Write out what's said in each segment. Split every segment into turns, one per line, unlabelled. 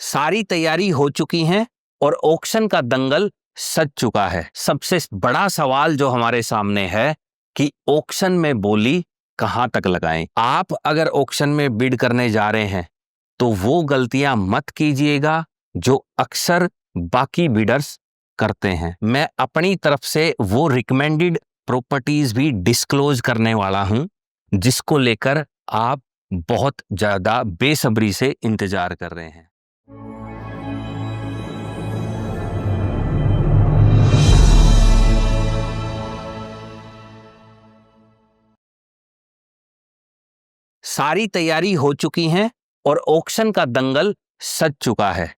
सारी तैयारी हो चुकी है और ऑक्शन का दंगल सज चुका है। सबसे बड़ा सवाल जो हमारे सामने है कि ऑक्शन में बोली कहां तक लगाएं। आप अगर ऑक्शन में बिड करने जा रहे हैं तो वो गलतियां मत कीजिएगा जो अक्सर बाकी बिडर्स करते हैं। मैं अपनी तरफ से वो रिकमेंडेड प्रॉपर्टीज भी डिस्क्लोज करने वाला हूं जिसको लेकर आप बहुत ज्यादा बेसब्री से इंतजार कर रहे हैं। सारी तैयारी हो चुकी है और ऑक्शन का दंगल सज चुका है।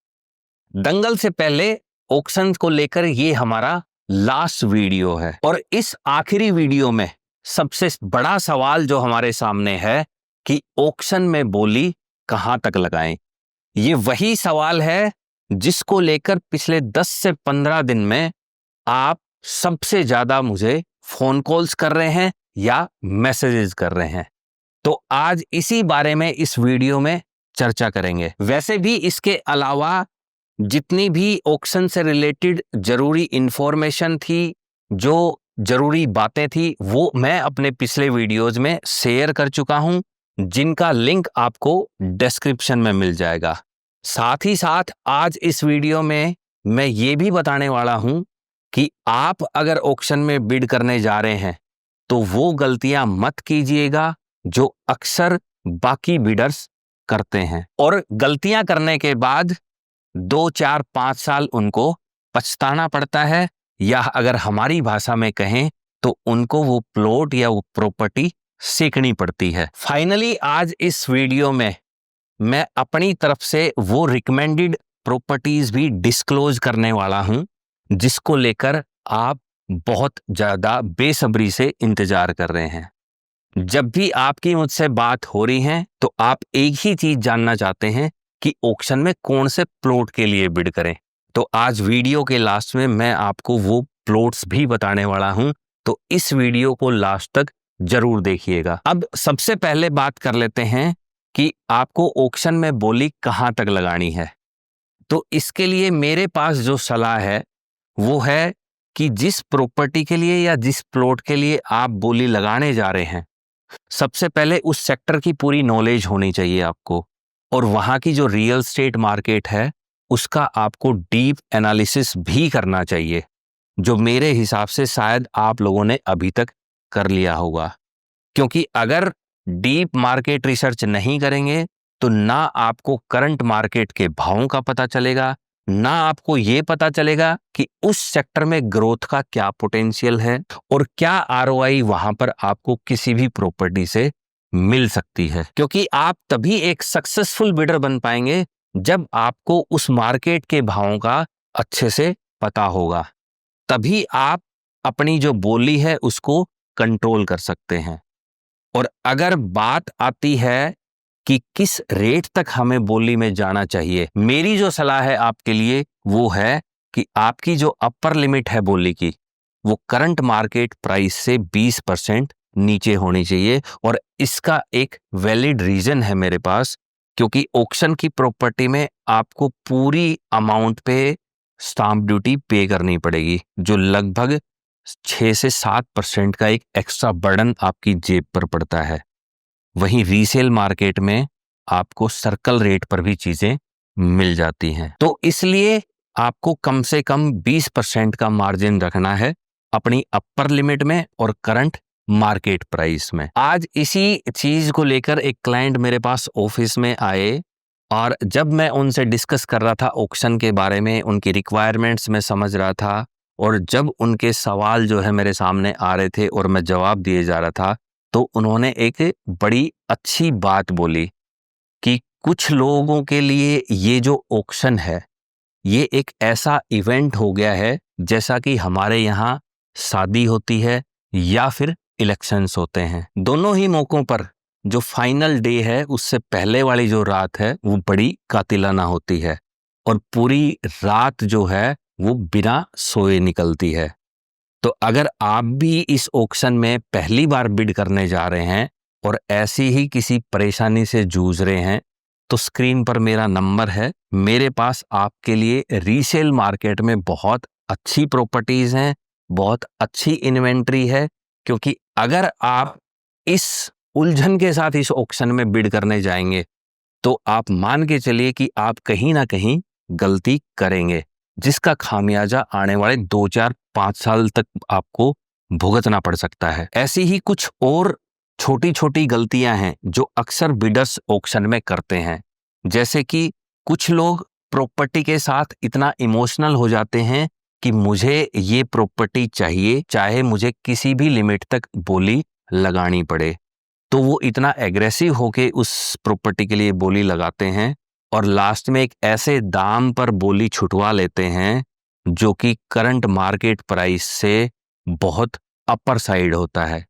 दंगल से पहले ऑक्शन को लेकर ये हमारा लास्ट वीडियो है और इस आखिरी वीडियो में सबसे बड़ा सवाल जो हमारे सामने है कि ऑक्शन में बोली कहां तक लगाएं। ये वही सवाल है जिसको लेकर पिछले 10 से 15 दिन में आप सबसे ज्यादा मुझे फोन कॉल्स कर रहे हैं या मैसेजेस कर रहे हैं। तो आज इसी बारे में इस वीडियो में चर्चा करेंगे। वैसे भी इसके अलावा जितनी भी ऑक्शन से रिलेटेड जरूरी इंफॉर्मेशन थी, जो जरूरी बातें थी, वो मैं अपने पिछले वीडियोज में शेयर कर चुका हूं, जिनका लिंक आपको डिस्क्रिप्शन में मिल जाएगा। साथ ही साथ आज इस वीडियो में मैं ये भी बताने वाला हूं कि आप अगर ऑक्शन में बिड करने जा रहे हैं तो वो गलतियां मत कीजिएगा जो अक्सर बाकी बिडर्स करते हैं और गलतियां करने के बाद 2, 4, 5 साल उनको पछताना पड़ता है, या अगर हमारी भाषा में कहें तो उनको वो प्लॉट या वो प्रॉपर्टी सीखनी पड़ती है। फाइनली आज इस वीडियो में मैं अपनी तरफ से वो रिकमेंडेड प्रॉपर्टीज भी डिस्क्लोज करने वाला हूं जिसको लेकर आप बहुत ज्यादा बेसब्री से इंतजार कर रहे हैं। जब भी आपकी मुझसे बात हो रही है तो आप एक ही चीज जानना चाहते हैं कि ऑक्शन में कौन से प्लॉट के लिए बिड करें। तो आज वीडियो के लास्ट में मैं आपको वो प्लॉट्स भी बताने वाला हूं, तो इस वीडियो को लास्ट तक जरूर देखिएगा। अब सबसे पहले बात कर लेते हैं कि आपको ऑक्शन में बोली कहां तक लगानी है। तो इसके लिए मेरे पास जो सलाह है वो है कि जिस प्रॉपर्टी के लिए या जिस प्लॉट के लिए आप बोली लगाने जा रहे हैं, सबसे पहले उस सेक्टर की पूरी नॉलेज होनी चाहिए आपको, और वहां की जो रियल एस्टेट मार्केट है उसका आपको डीप एनालिसिस भी करना चाहिए, जो मेरे हिसाब से शायद आप लोगों ने अभी तक कर लिया होगा। क्योंकि अगर डीप मार्केट रिसर्च नहीं करेंगे तो ना आपको करंट मार्केट के भावों का पता चलेगा, ना आपको ये पता चलेगा कि उस सेक्टर में ग्रोथ का क्या पोटेंशियल है और क्या आरओआई वहां पर आपको किसी भी प्रॉपर्टी से मिल सकती है। क्योंकि आप तभी एक सक्सेसफुल बिडर बन पाएंगे जब आपको उस मार्केट के भावों का अच्छे से पता होगा, तभी आप अपनी जो बोली है उसको कंट्रोल कर सकते हैं। और अगर बात आती है कि किस रेट तक हमें बोली में जाना चाहिए, मेरी जो सलाह है आपके लिए वो है कि आपकी जो अपर लिमिट है बोली की वो करंट मार्केट प्राइस से 20% नीचे होनी चाहिए। और इसका एक वैलिड रीजन है मेरे पास, क्योंकि ऑक्शन की प्रॉपर्टी में आपको पूरी अमाउंट पे स्टाम्प ड्यूटी पे करनी पड़ेगी, जो लगभग 6 से 7% का एक एक्स्ट्रा बर्डन आपकी जेब पर पड़ता है। वहीं रीसेल मार्केट में आपको सर्कल रेट पर भी चीजें मिल जाती हैं। तो इसलिए आपको कम से कम 20% का मार्जिन रखना है अपनी अपर लिमिट में और करंट मार्केट प्राइस में। आज इसी चीज को लेकर एक क्लाइंट मेरे पास ऑफिस में आए और जब मैं उनसे डिस्कस कर रहा था ऑक्शन के बारे में, उनकी रिक्वायरमेंट्स में समझ रहा था, और जब उनके सवाल जो है मेरे सामने आ रहे थे और मैं जवाब दिए जा रहा था, तो उन्होंने एक बड़ी अच्छी बात बोली कि कुछ लोगों के लिए ये जो ऑक्शन है ये एक ऐसा इवेंट हो गया है जैसा कि हमारे यहाँ शादी होती है या फिर इलेक्शंस होते हैं। दोनों ही मौकों पर जो फाइनल डे है उससे पहले वाली जो रात है वो बड़ी कातिलाना होती है और पूरी रात जो है वो बिना सोए निकलती है। तो अगर आप भी इस ऑक्शन में पहली बार बिड करने जा रहे हैं और ऐसी ही किसी परेशानी से जूझ रहे हैं, तो स्क्रीन पर मेरा नंबर है। मेरे पास आपके लिए रीसेल मार्केट में बहुत अच्छी प्रॉपर्टीज हैं, बहुत अच्छी इन्वेंट्री है। क्योंकि अगर आप इस उलझन के साथ इस ऑक्शन में बिड करने जाएंगे तो आप मान के चलिए कि आप कहीं ना कहीं गलती करेंगे, जिसका खामियाजा आने वाले 2-4-5 साल तक आपको भुगतना पड़ सकता है। ऐसी ही कुछ और छोटी छोटी गलतियां हैं जो अक्सर बिडर्स ऑक्शन में करते हैं। जैसे कि कुछ लोग प्रॉपर्टी के साथ इतना इमोशनल हो जाते हैं कि मुझे ये प्रॉपर्टी चाहिए, चाहे मुझे किसी भी लिमिट तक बोली लगानी पड़े। तो वो इतना एग्रेसिव होके उस प्रॉपर्टी के लिए बोली लगाते हैं और लास्ट में एक ऐसे दाम पर बोली छुटवा लेते हैं जो कि करंट मार्केट प्राइस से बहुत अपर साइड होता है।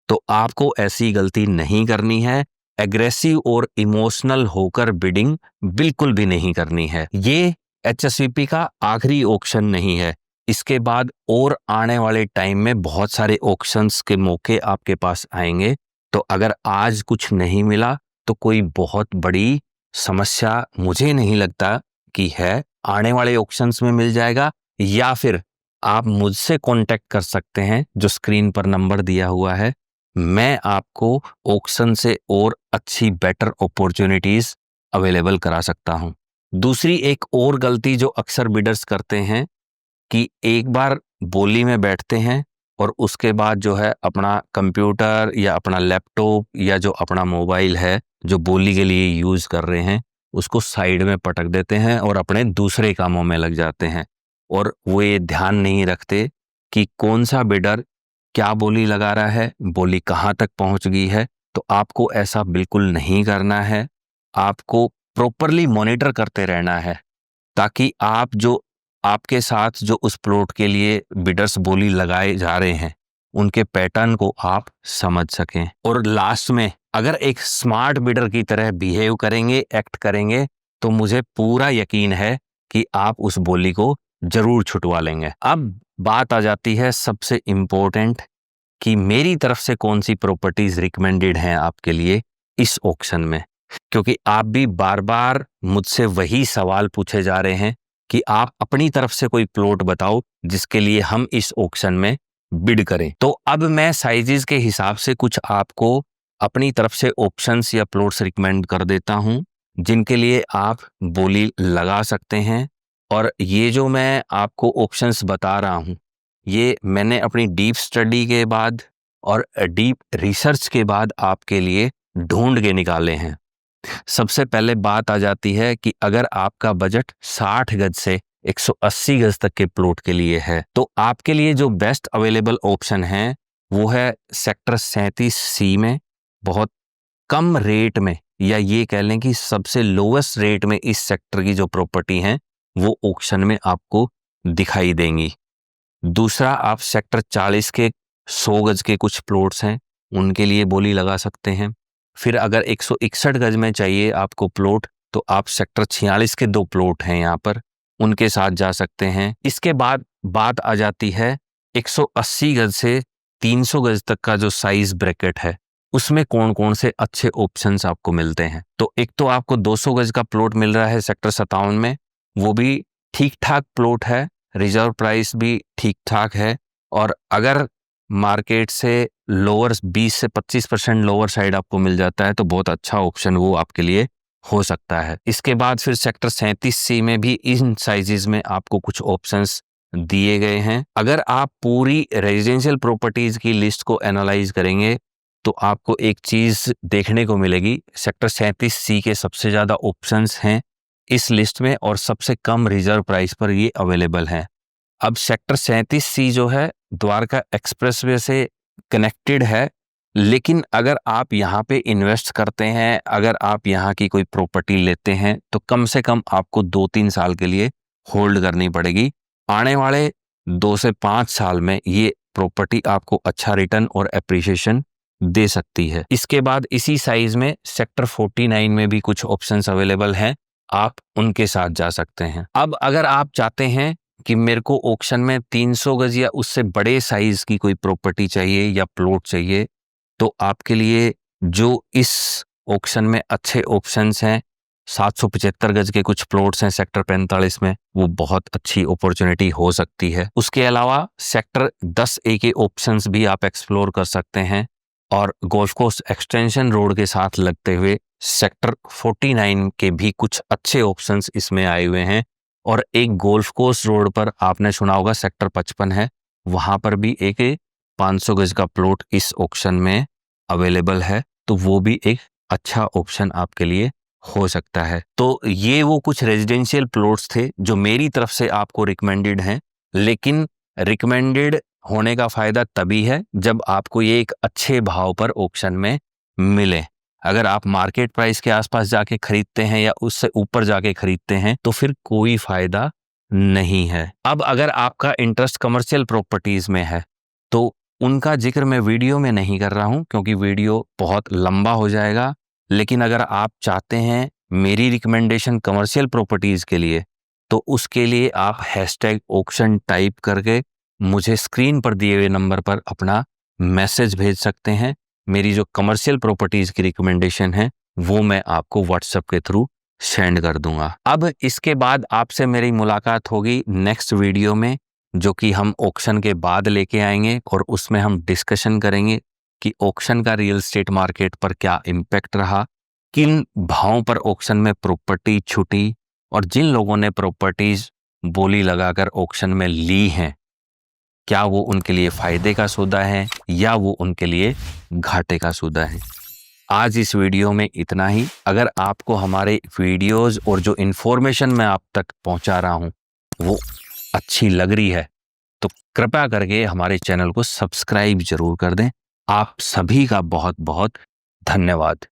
तो आपको ऐसी गलती नहीं करनी है। एग्रेसिव और इमोशनल होकर बिडिंग बिल्कुल भी नहीं करनी है। ये एचएसवीपी का आखिरी ऑक्शन नहीं है। इसके बाद और आने वाले टाइम में बहुत सारे ऑक्शंस के मौके आपके पास आएंगे। तो अगर आज कुछ नहीं मिला तो कोई बहुत बड़ी समस्या मुझे नहीं लगता कि है। आने वाले ऑक्शंस में मिल जाएगा, या फिर आप मुझसे कांटेक्ट कर सकते हैं जो स्क्रीन पर नंबर दिया हुआ है। मैं आपको ऑक्शन से और अच्छी बेटर अपॉर्चुनिटीज अवेलेबल करा सकता हूं। दूसरी एक और गलती जो अक्सर बिडर्स करते हैं कि एक बार बोली में बैठते हैं और उसके बाद जो है अपना कंप्यूटर या अपना लैपटॉप या जो अपना मोबाइल है जो बोली के लिए यूज़ कर रहे हैं उसको साइड में पटक देते हैं और अपने दूसरे कामों में लग जाते हैं। और वो ये ध्यान नहीं रखते कि कौन सा बिडर क्या बोली लगा रहा है, बोली कहाँ तक पहुँच गई है। तो आपको ऐसा बिल्कुल नहीं करना है। आपको प्रॉपरली मॉनिटर करते रहना है ताकि आप जो आपके साथ जो उस प्लॉट के लिए बिडर्स बोली लगाए जा रहे हैं उनके पैटर्न को आप समझ सकें। और लास्ट में अगर एक स्मार्ट बिडर की तरह बिहेव करेंगे, एक्ट करेंगे, तो मुझे पूरा यकीन है कि आप उस बोली को जरूर छुटवा लेंगे। अब बात आ जाती है सबसे इम्पोर्टेंट कि मेरी तरफ से कौन सी प्रॉपर्टीज रिकमेंडेड हैं आपके लिए इस ऑक्शन में। क्योंकि आप भी बार बार मुझसे वही सवाल पूछे जा रहे हैं कि आप अपनी तरफ से कोई प्लॉट बताओ जिसके लिए हम इस ऑक्शन में बिड करें। तो अब मैं साइजेस के हिसाब से कुछ आपको अपनी तरफ से ऑप्शंस या प्लॉट्स रिकमेंड कर देता हूं जिनके लिए आप बोली लगा सकते हैं। और ये जो मैं आपको ऑप्शंस बता रहा हूं ये मैंने अपनी डीप स्टडी के बाद और डीप रिसर्च के बाद आपके लिए ढूंढ के निकाले हैं। सबसे पहले बात आ जाती है कि अगर आपका बजट 60 गज से 180 गज तक के प्लॉट के लिए है तो आपके लिए जो बेस्ट अवेलेबल ऑप्शन है वो है सेक्टर 37C में बहुत कम रेट में, या ये कह लें कि सबसे लोवेस्ट रेट में इस सेक्टर की जो प्रॉपर्टी है वो ऑक्शन में आपको दिखाई देंगी। दूसरा, आप सेक्टर 40 के 100 गज के कुछ प्लॉट्स हैं उनके लिए बोली लगा सकते हैं। फिर अगर 161 गज में चाहिए आपको प्लॉट तो आप सेक्टर 46 के 2 प्लॉट हैं यहाँ पर, उनके साथ जा सकते हैं। इसके बाद बात आ जाती है 180 गज से 300 गज तक का जो साइज ब्रैकेट है उसमें कौन कौन से अच्छे ऑप्शंस आपको मिलते हैं। तो एक तो आपको 200 गज का प्लॉट मिल रहा है सेक्टर 57 में, वो भी ठीक ठाक प्लॉट है, रिजर्व प्राइस भी ठीक ठाक है। और अगर मार्केट से लोअर 20 से 25% लोअर साइड आपको मिल जाता है तो बहुत अच्छा ऑप्शन वो आपके लिए हो सकता है। इसके बाद फिर सेक्टर 37C में भी इन साइजेस में आपको कुछ ऑप्शंस दिए गए हैं। अगर आप पूरी रेजिडेंशियल प्रॉपर्टीज की लिस्ट को एनालाइज करेंगे तो आपको एक चीज देखने को मिलेगी, सेक्टर 37C के सबसे ज्यादा ऑप्शंस हैं इस लिस्ट में और सबसे कम रिजर्व प्राइस पर ये अवेलेबल है। अब सेक्टर 37C जो है द्वारका एक्सप्रेसवे से कनेक्टेड है, लेकिन अगर आप यहाँ पे इन्वेस्ट करते हैं, अगर आप यहाँ की कोई प्रॉपर्टी लेते हैं तो कम से कम आपको 2-3 साल के लिए होल्ड करनी पड़ेगी। आने वाले 2 से 5 साल में ये प्रॉपर्टी आपको अच्छा रिटर्न और एप्रिसिएशन दे सकती है। इसके बाद इसी साइज में सेक्टर 49 में भी कुछ ऑप्शंस अवेलेबल हैं, आप उनके साथ जा सकते हैं। अब अगर आप चाहते हैं कि मेरे को ऑक्शन में 300 गज या उससे बड़े साइज की कोई प्रॉपर्टी चाहिए या प्लॉट चाहिए तो आपके लिए जो इस ऑक्शन में अच्छे ऑप्शंस हैं 775 गज के कुछ प्लॉट्स हैं सेक्टर 45 में, वो बहुत अच्छी अपॉर्चुनिटी हो सकती है। उसके अलावा सेक्टर 10A के ऑप्शंस भी आप एक्सप्लोर कर सकते हैं और गोल्फ कोर्स एक्सटेंशन रोड के साथ लगते हुए सेक्टर 49 के भी कुछ अच्छे ऑप्शंस इसमें आए हुए हैं। और एक गोल्फ कोर्स रोड पर आपने सुना होगा सेक्टर 55 है, वहां पर भी एक 500 गज का प्लॉट इस ऑक्शन में अवेलेबल है, तो वो भी एक अच्छा ऑप्शन आपके लिए हो सकता है। तो ये वो कुछ रेजिडेंशियल प्लॉट्स थे जो मेरी तरफ से आपको रिकमेंडेड हैं, लेकिन रिकमेंडेड होने का फायदा तभी है जब आपको ये एक अच्छे भाव पर ऑक्शन में मिले। अगर आप मार्केट प्राइस के आसपास जाके खरीदते हैं या उससे ऊपर जाके खरीदते हैं तो फिर कोई फायदा नहीं है। अब अगर आपका इंटरेस्ट कमर्शियल प्रॉपर्टीज में है तो उनका जिक्र मैं वीडियो में नहीं कर रहा हूं क्योंकि वीडियो बहुत लंबा हो जाएगा। लेकिन अगर आप चाहते हैं मेरी रिकमेंडेशन कमर्शियल प्रॉपर्टीज के लिए तो उसके लिए आप #ऑक्शन टाइप करके मुझे स्क्रीन पर दिए हुए नंबर पर अपना मैसेज भेज सकते हैं। मेरी जो कमर्शियल प्रॉपर्टीज की रिकमेंडेशन है वो मैं आपको व्हाट्सएप के थ्रू सेंड कर दूंगा। अब इसके बाद आपसे मेरी मुलाकात होगी नेक्स्ट वीडियो में, जो कि हम ऑक्शन के बाद लेके आएंगे और उसमें हम डिस्कशन करेंगे कि ऑक्शन का रियल एस्टेट मार्केट पर क्या इम्पैक्ट रहा, किन भावों पर ऑक्शन में प्रॉपर्टी छूटी और जिन लोगों ने प्रॉपर्टीज बोली लगाकर ऑक्शन में ली हैं क्या वो उनके लिए फायदे का सौदा है या वो उनके लिए घाटे का सौदा है। आज इस वीडियो में इतना ही। अगर आपको हमारे वीडियोस और जो इन्फॉर्मेशन मैं आप तक पहुंचा रहा हूं वो अच्छी लग रही है तो कृपया करके हमारे चैनल को सब्सक्राइब जरूर कर दें। आप सभी का बहुत बहुत धन्यवाद।